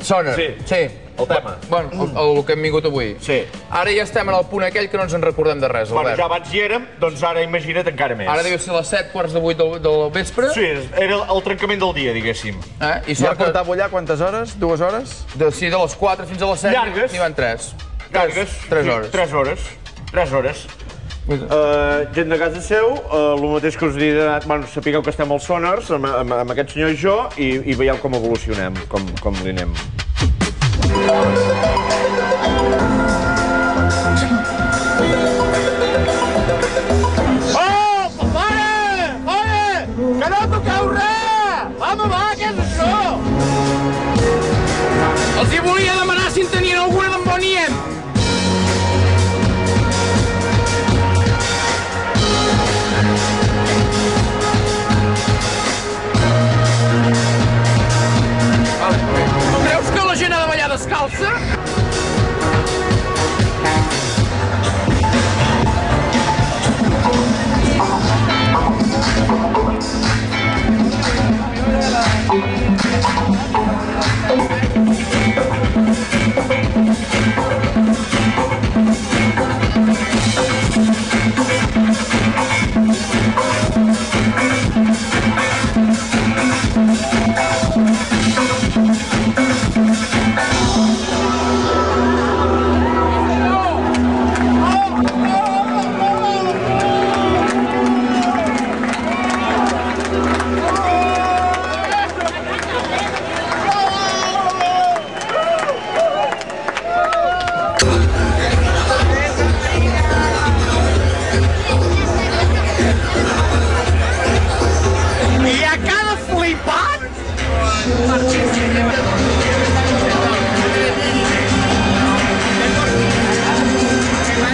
Sonar, sí. El tema. Bueno, el que hem vingut avui. Sí. Ara ja estem en el punt aquell que no ens en recordem de res, Bueno, Albert. ja abans hi érem, doncs ara imagina't encara més. Ara deu ser les 7:45 del vespre. Sí, era el trencament del dia, diguéssim. I Ja portava allà quantes hores? 2 hores? Sí, de les 4 fins a les 7 Llargues. n'hi van 3. Llargues. 3 hores. 3 hores. 3 hores. Gent de casa seu, el mateix que us he dit, bueno, sapigueu que estem als Sonars, amb aquest senyor i jo, i veieu com evolucionem, com li anem. Oh, pare! Pare! Que no toqueu res! Home, va, què és això? Els hi volia demanar si en tenien alguna d'en Boniem. Creus que la gent ha de ballar descalça?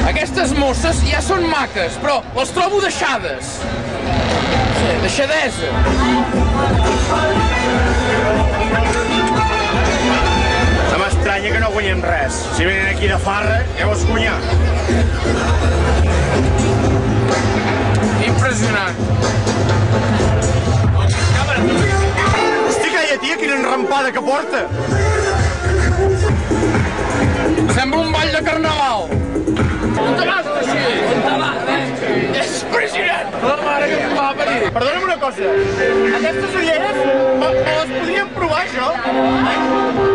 Aquestes mosses ja són maques, però les trobo deixades. Sí, deixadesa. No m'estranya que no guanyem res. Si venen aquí de farra, què vols guanyar? Impressionant. Hosti, calla, tia, quina enrampada que porta! Sembla un ball de carnaval. On te vas, així? On te vas, És impressionant. La mare que em va parir. Perdona'm una cosa, aquestes ulleres me les podríem provar, això?